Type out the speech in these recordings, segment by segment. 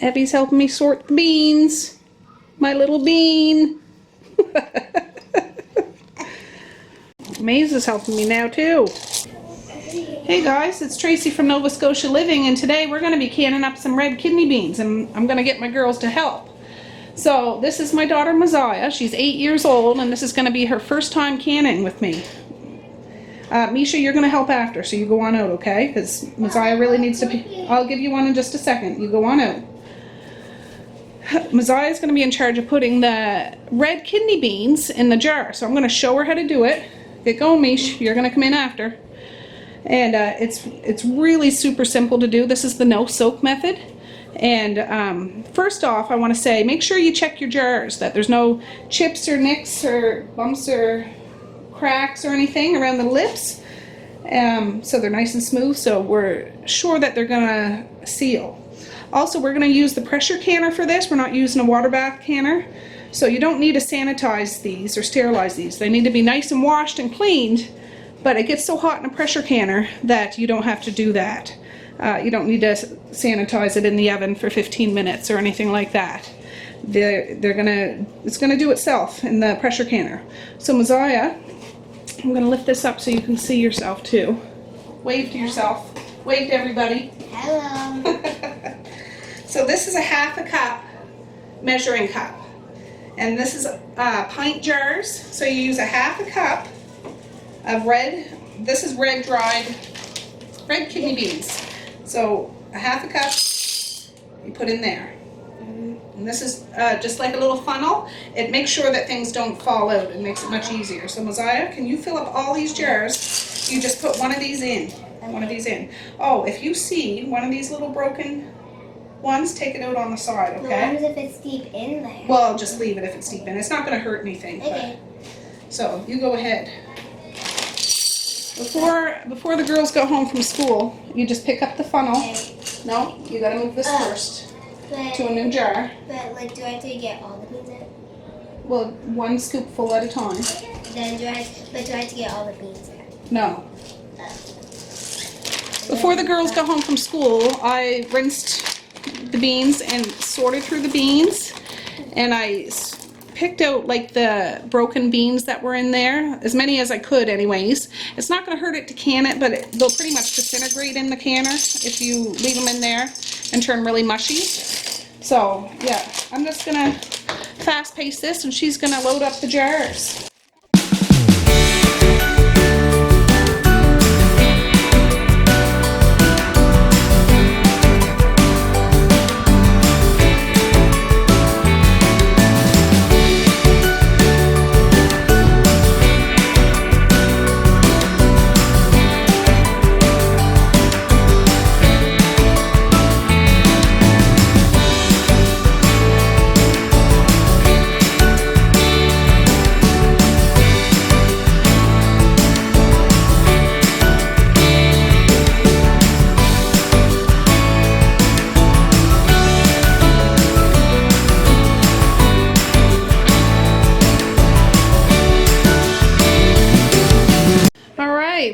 Evie's helping me sort the beans. My little bean. Maze is helping me now too. Hey guys, it's Tracy from Nova Scotia Living, and today we're going to be canning up some red kidney beans, and I'm going to get my girls to help. So this is my daughter Messiah. She's 8 years old, and this is going to be her first time canning with me. Misha, you're going to help after, so you go on out, okay? Because Messiah really needs to... I'll give you one in just a second. You go on out. Messiah is going to be in charge of putting the red kidney beans in the jar, so I'm going to show her how to do it. Get going, Mish. You're going to come in after. And it's really super simple to do. This is the no soak method. And first off, I want to say, make sure you check your jars, that there's no chips or nicks or bumps or cracks or anything around the lips. So they're nice and smooth, so we're sure that they're gonna seal. Also, we're gonna use the pressure canner for this. We're not using a water bath canner. So you don't need to sanitize these or sterilize these. They need to be nice and washed and cleaned, but it gets so hot in a pressure canner that you don't have to do that. You don't need to sanitize it in the oven for 15 minutes or anything like that. It's gonna do itself in the pressure canner. So Messiah, I'm gonna lift this up so you can see yourself too. Wave to yourself. Wave to everybody. Hello. So this is a half a cup measuring cup. And this is pint jars. So you use a half a cup of red, this is red kidney beans. So a half a cup you put in there. And this is just like a little funnel. It makes sure that things don't fall out. It makes it much easier. So Messiah, can you fill up all these jars? You just put one of these in. One of these in. Oh, if you see one of these little broken ones, take it out on the side, okay? What happens if it's deep in there? Well, just leave it if it's deep in. It's not going to hurt anything. Okay. So you go ahead. Before the girls go home from school, you just pick up the funnel. Okay. No, you got to move this first to a new jar. But like, do I have to get all the beans in? Well, one scoopful at a time. Then do I have to get all the beans in? No. Before the girls go home from school, I rinsed the beans and sorted through the beans, and I picked out like the broken beans that were in there, as many as I could anyways. It's not going to hurt it to can it, but they'll pretty much disintegrate in the canner if you leave them in there and turn really mushy. So yeah, I'm just going to fast pace this, and she's going to load up the jars.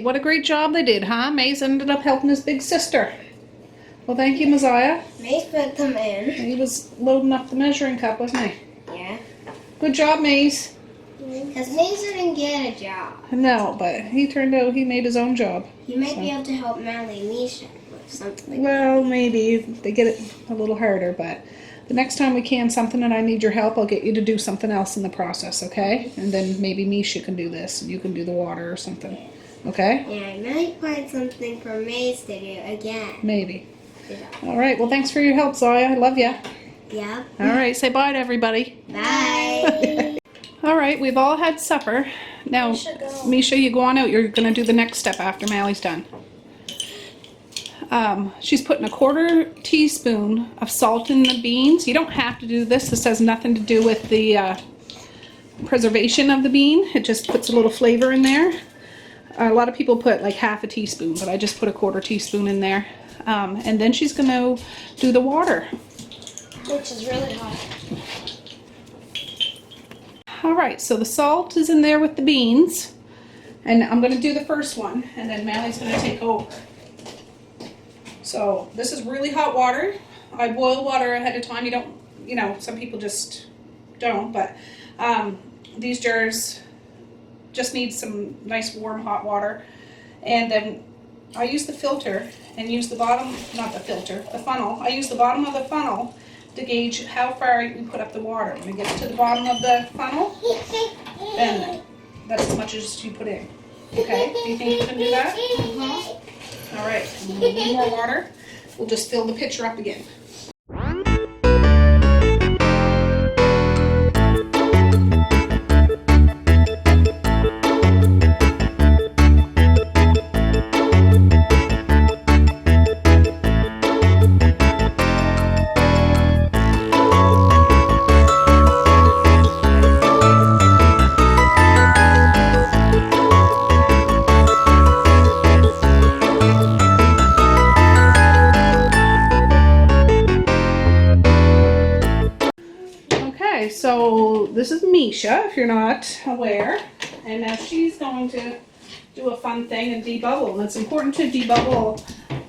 What a great job they did, huh? Maze ended up helping his big sister. Well, thank you, Messiah. Maze put them in. He was loading up the measuring cup, wasn't he? Yeah. Good job, Maze. Because Maze didn't get a job. No, but he turned out he made his own job. He might be able to help Mally and Misha with something. Well, maybe. They get it a little harder, but the next time we can something and I need your help, I'll get you to do something else in the process, okay? And then maybe Misha can do this, and you can do the water or something. Okay? Yeah, I might find something for Maze to do again. Maybe. All right. Well, thanks for your help, Zaya. I love you. Yeah. All right. Say bye to everybody. Bye. All right. We've all had supper. Now, Misha, you go on out. You're going to do the next step after Mally's done. She's putting a 1/4 teaspoon of salt in the beans. You don't have to do this. This has nothing to do with the preservation of the bean. It just puts a little flavor in there. A lot of people put like 1/2 teaspoon, but I just put a 1/4 teaspoon in there. And then she's going to do the water. Which is really hot. Alright, so the salt is in there with the beans. And I'm going to do the first one, and then Mally's going to take over. So this is really hot water. I boil water ahead of time. You don't, you know, some people just don't, but these jars just need some nice warm hot water. And then I use the filter and use the bottom, not the filter, the funnel. I use the bottom of the funnel to gauge how far you put up the water. When it gets to the bottom of the funnel, then that's as much as you put in. Okay, do you think you can do that? Mm-hmm. All right, and when we need more water, we'll just fill the pitcher up again. Okay, so this is Misha, if you're not aware, and now she's going to do a fun thing and debubble. And it's important to debubble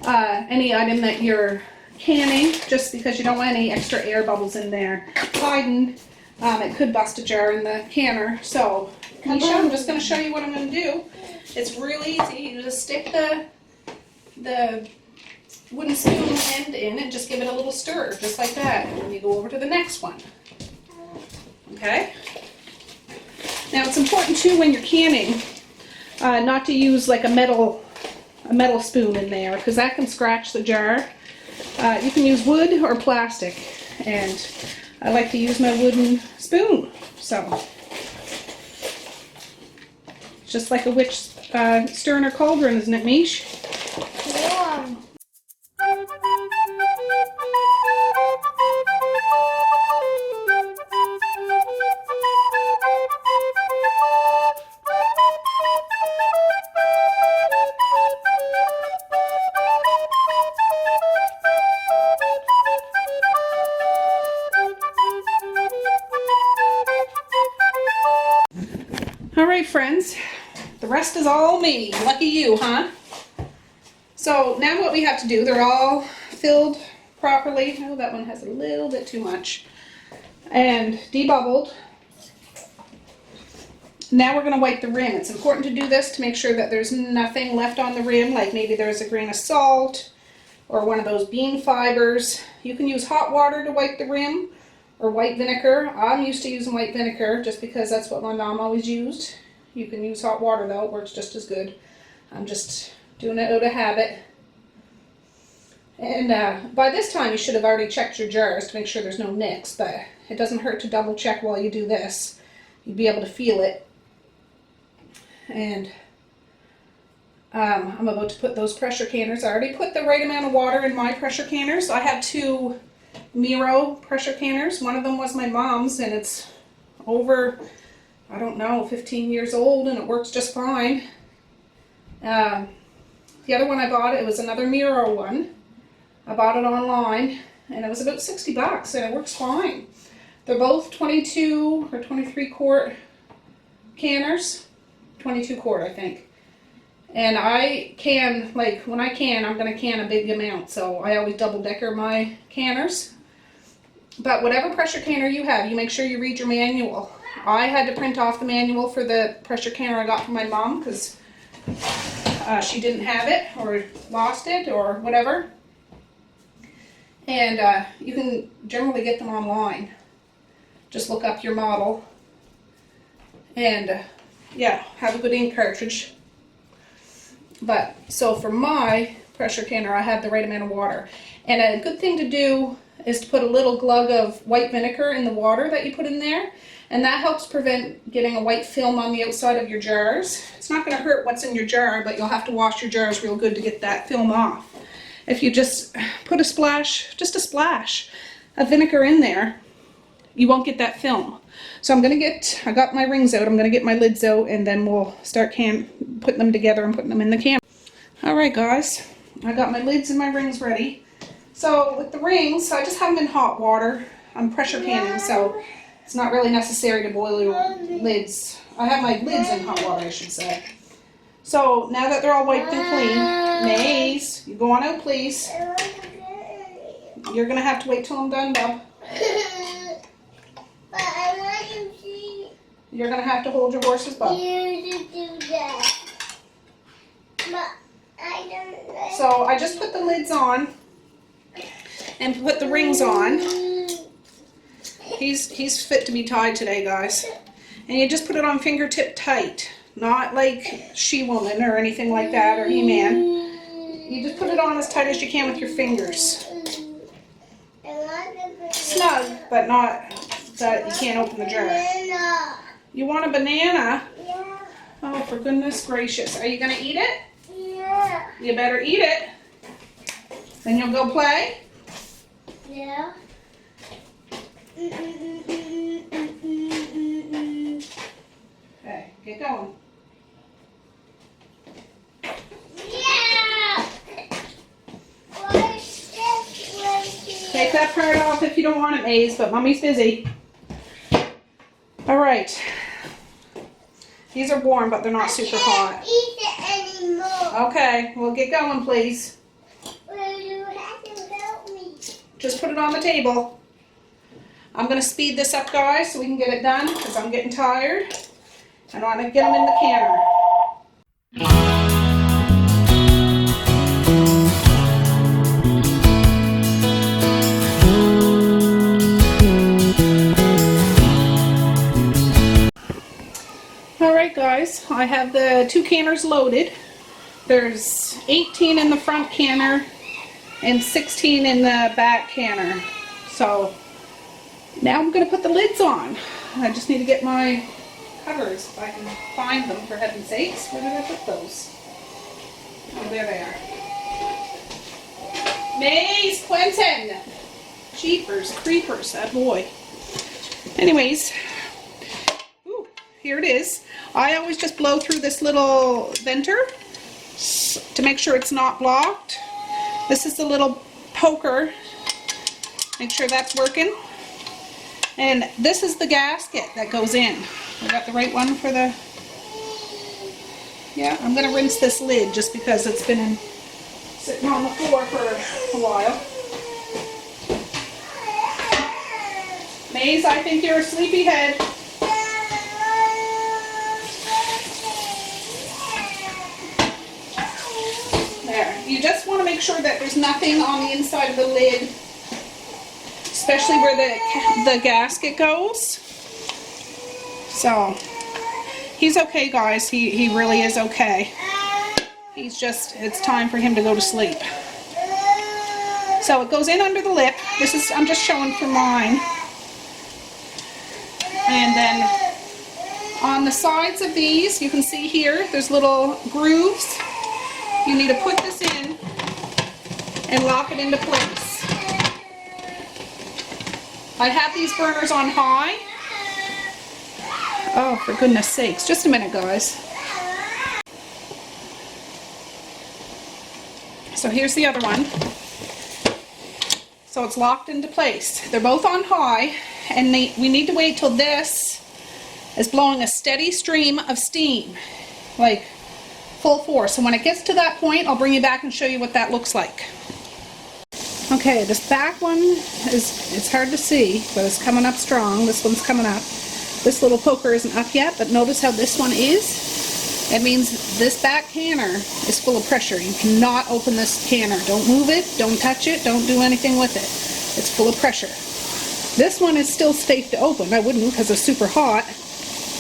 any item that you're canning, just because you don't want any extra air bubbles in there. Hiding, it could bust a jar in the canner. So, Misha, I'm just going to show you what I'm going to do. It's really easy. You just stick the wooden spoon end in and just give it a little stir, just like that. And then you go over to the next one. Okay? Now it's important too when you're canning not to use like a metal spoon in there, because that can scratch the jar. You can use wood or plastic, and I like to use my wooden spoon. So it's just like a witch stirring her cauldron, isn't it, Mish? Yeah. All right, friends, the rest is all me. Lucky you, huh? So now what we have to do, they're all filled properly. Oh, that one has a little bit too much. And debubbled. Now we're going to wipe the rim. It's important to do this to make sure that there's nothing left on the rim, like maybe there's a grain of salt or one of those bean fibers. You can use hot water to wipe the rim, or white vinegar. I'm used to using white vinegar just because that's what my mom always used. You can use hot water though, it works just as good. I'm just doing it out of habit. And by this time you should have already checked your jars to make sure there's no nicks, but it doesn't hurt to double check while you do this. You'd be able to feel it. And I'm about to put those pressure canners. I already put the right amount of water in my pressure canners. I have 2 Miro pressure canners. One of them was my mom's, and it's over, I don't know, 15 years old, and it works just fine. The other one I bought, it was another Miro one. I bought it online, and it was about 60 bucks, and it works fine. They're both 22 or 23 quart canners. 22 quart, I think. And I can, like, when I can, I'm going to can a big amount, so I always double decker my canners. But whatever pressure canner you have, you make sure you read your manual. I had to print off the manual for the pressure canner I got from my mom, because she didn't have it, or lost it, or whatever. And you can generally get them online. Just look up your model. And yeah, have a good ink cartridge. But, so for my pressure canner, I have the right amount of water. And a good thing to do is to put a little glug of white vinegar in the water that you put in there. And that helps prevent getting a white film on the outside of your jars. It's not going to hurt what's in your jar, but you'll have to wash your jars real good to get that film off. If you just put a splash, just a splash of vinegar in there, you won't get that film. So I got my rings out, I'm going to get my lids out, and then we'll start putting them together and putting them in the can. Alright guys, I got my lids and my rings ready. So with the rings, I just have them in hot water. I'm pressure canning, so it's not really necessary to boil your lids. I have my lids in hot water, I should say. So now that they're all wiped and clean, Maze, you go on out please. You're gonna have to wait till I'm done, Bob. But I want to see You're gonna have to hold your horses, Bob. you to do that. But I don't like So I just put the lids on and put the rings on. He's fit to be tied today, guys. And you just put it on fingertip tight, not like She-Woman or anything like that, or He-Man. You just put it on as tight as you can with your fingers. Snug, but not that you can't open the jar. You want a banana? Yeah. Oh, for goodness gracious. Are you gonna eat it? Yeah. You better eat it. Then you'll go play. Yeah. Okay, get going. Yeah. What's this one? Take that part off if you don't want it, Maze, but Mommy's busy. All right. These are warm, but they're not super hot. Eat it anymore. Okay, well get going, please. Well, you have to help me. Just put it on the table. I'm gonna speed this up, guys, so we can get it done, because I'm getting tired. I want to get them in the canner. Alright guys, I have the 2 canners loaded. There's 18 in the front canner and 16 in the back canner. So now I'm going to put the lids on. I just need to get my covers if I can find them, for heaven's sakes. Where did I put those? Oh, there they are. Maze, Quentin! Jeepers, creepers, that boy. Anyways, ooh, here it is. I always just blow through this little venter to make sure it's not blocked. This is the little poker. Make sure that's working. And this is the gasket that goes in. I got the right one for the... Yeah, I'm going to rinse this lid just because it's been sitting on the floor for a while. Maze, I think you're a sleepyhead. There. You just want to make sure that there's nothing on the inside of the lid, especially where the gasket goes. So, he's okay, guys. He really is okay. He's just, it's time for him to go to sleep. So it goes in under the lip. This is, I'm just showing for mine. And then on the sides of these, you can see here, there's little grooves. You need to put this in and lock it into place. I have these burners on high. Oh, for goodness sakes. Just a minute, guys. So here's the other one. So it's locked into place. They're both on high, and we need to wait till this is blowing a steady stream of steam, like full force. So when it gets to that point, I'll bring you back and show you what that looks like. Okay, this back one it's hard to see, but it's coming up strong. This one's coming up. This little poker isn't up yet, but notice how this one is. It means this back canner is full of pressure. You cannot open this canner. Don't move it, don't touch it, don't do anything with it. It's full of pressure. This one is still safe to open. I wouldn't because it's super hot,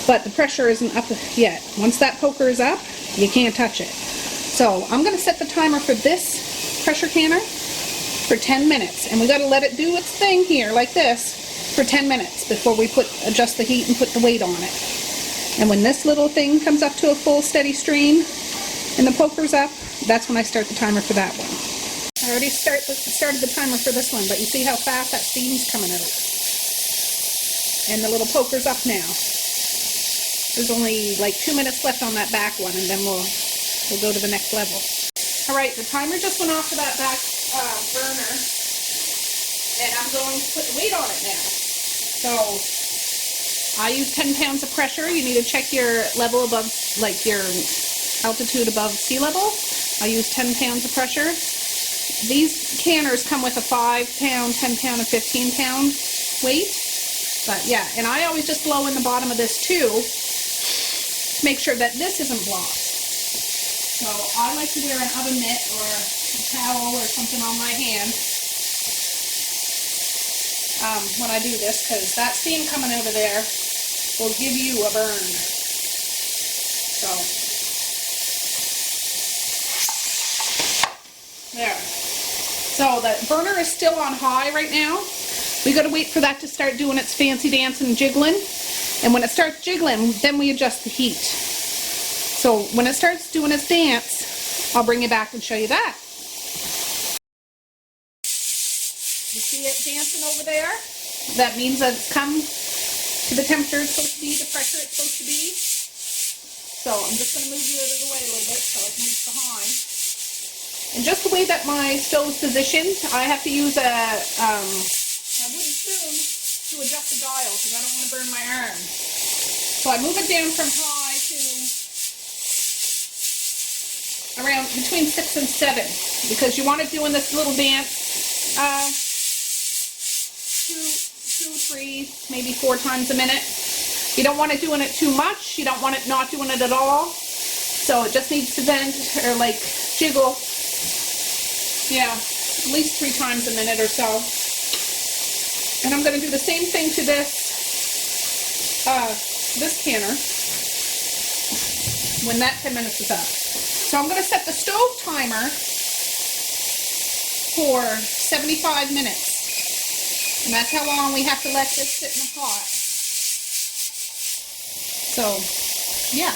but the pressure isn't up yet. Once that poker is up, you can't touch it. So I'm going to set the timer for this pressure canner for 10 minutes, and we got to let it do its thing here like this for 10 minutes before we adjust the heat and put the weight on it. And when this little thing comes up to a full steady stream and the poker's up, that's when I start the timer for that one. I already started the timer for this one, but you see how fast that steam's coming out. And the little poker's up now. There's only like 2 minutes left on that back one, and then we'll go to the next level. All right, the timer just went off for that back burner, and I'm going to put the weight on it now. So I use 10 pounds of pressure. You need to check your level above, like your altitude above sea level. I use 10 pounds of pressure, these canners come with a 5 pound, 10 pound, and 15 pound weight. But yeah, and I always just blow in the bottom of this too to make sure that this isn't blocked. So I like to wear an oven mitt or a towel or something on my hand when I do this, because that steam coming out of there will give you a burn. So there. So the burner is still on high right now. We got to wait for that to start doing its fancy dance and jiggling. And when it starts jiggling, then we adjust the heat. So when it starts doing its dance, I'll bring you back and show you that. You see it dancing over there? That means that it's come to the temperature it's supposed to be, the pressure it's supposed to be. So I'm just going to move you out of the way a little bit so it moves behind. And just the way that my stove's positioned, I have to use a wooden spoon to adjust the dial because I don't want to burn my arm. So I move it down from high to around between 6 and 7 because you want it doing this little dance 2, 3, maybe 4 times a minute. You don't want it doing it too much. You don't want it not doing it at all. So it just needs to bend or like jiggle. Yeah, at least 3 times a minute or so. And I'm going to do the same thing to this canner when that 10 minutes is up. So I'm going to set the stove timer for 75 minutes. And that's how long we have to let this sit in the pot. So, yeah.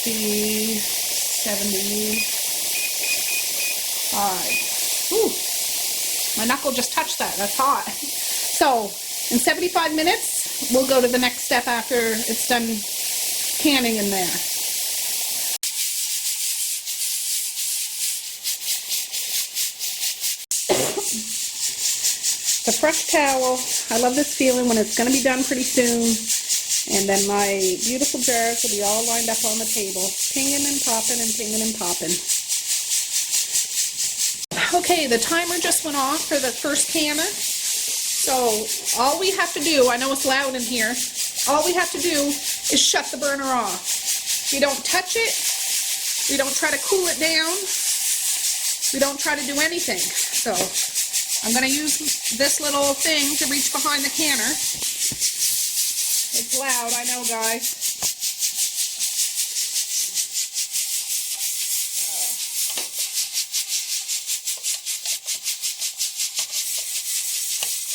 60, 75. Ooh, my knuckle just touched that. That's hot. So, in 75 minutes, we'll go to the next step after it's done canning in there. The fresh towel. I love this feeling when it's going to be done pretty soon. And then my beautiful jars will be all lined up on the table, pinging and popping and pinging and popping. Okay, the timer just went off for the first canner. So all we have to do, I know it's loud in here, all we have to do is shut the burner off. We don't touch it. We don't try to cool it down. We don't try to do anything. So I'm going to use this little thing to reach behind the canner. It's loud, I know, guys.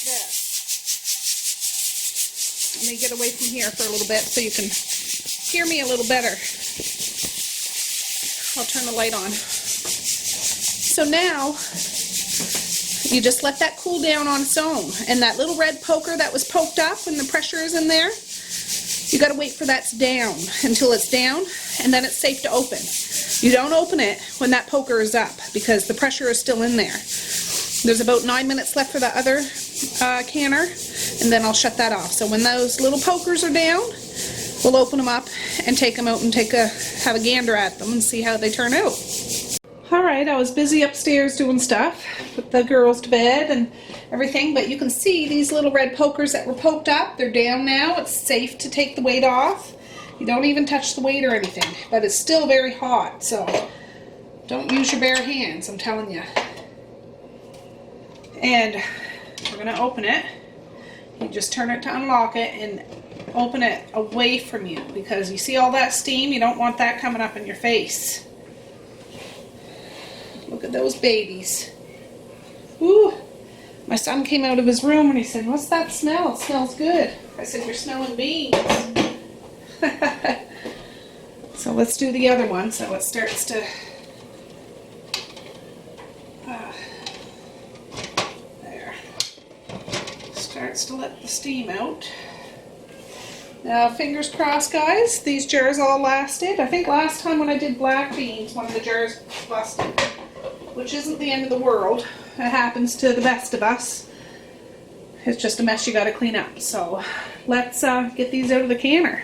There. Let me get away from here for a little bit so you can hear me a little better. I'll turn the light on. So now, you just let that cool down on its own. And that little red poker that was poked up when the pressure is in there, you got to wait for that to down until it's down, and then it's safe to open. You don't open it when that poker is up because the pressure is still in there. There's about 9 minutes left for the other canner, and then I'll shut that off. So when those little pokers are down, we'll open them up and take them out and have a gander at them and see how they turn out. Alright, I was busy upstairs doing stuff, put the girls to bed and everything, but you can see these little red pokers that were poked up, they're down now. It's safe to take the weight off. You don't even touch the weight or anything, but it's still very hot, so don't use your bare hands, I'm telling you. And we're going to open it. You just turn it to unlock it and open it away from you because you see all that steam, you don't want that coming up in your face. Look at those babies. Ooh, my son came out of his room and he said, "What's that smell? It smells good." I said, "You're smelling beans." So let's do the other one so it starts to there. Starts to let the steam out. Now, fingers crossed, guys, these jars all lasted. I think last time when I did black beans, one of the jars busted, which isn't the end of the world. It happens to the best of us. It's just a mess you got to clean up. So let's get these out of the canner.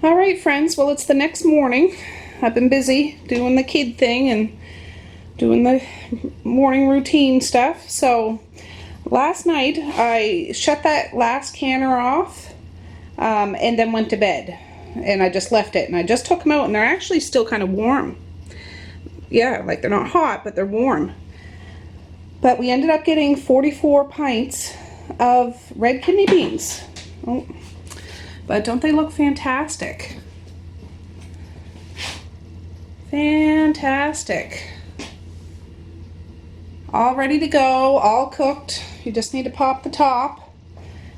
All right, friends. Well, it's the next morning. I've been busy doing the kid thing and doing the morning routine stuff. So last night I shut that last canner off and then went to bed. And I just left it. And I just took them out and they're actually still kind of warm. Yeah, like they're not hot, but they're warm. But we ended up getting 44 pints of red kidney beans. Oh, but don't they look fantastic? Fantastic. All ready to go, all cooked. You just need to pop the top.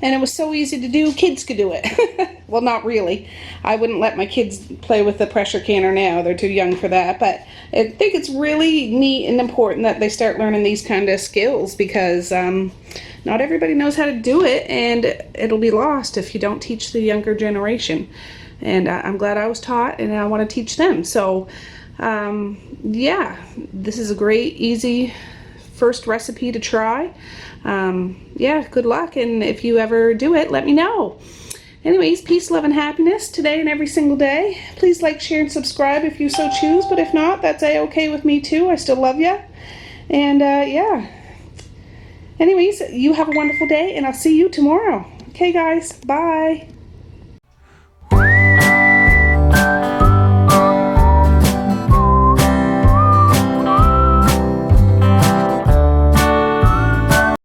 And it was so easy to do, kids could do it. Well, not really. I wouldn't let my kids play with the pressure canner now. They're too young for that. But I think it's really neat and important that they start learning these kind of skills because not everybody knows how to do it, and it'll be lost if you don't teach the younger generation. And I'm glad I was taught, and I want to teach them. So, yeah, this is a great, easy first recipe to try. Yeah, good luck, and if you ever do it, let me know. Anyways, peace, love, and happiness today and every single day. Please like, share, and subscribe if you so choose, but if not, that's a-okay with me too. I still love you. And yeah. Anyways, you have a wonderful day, and I'll see you tomorrow. Okay, guys, bye.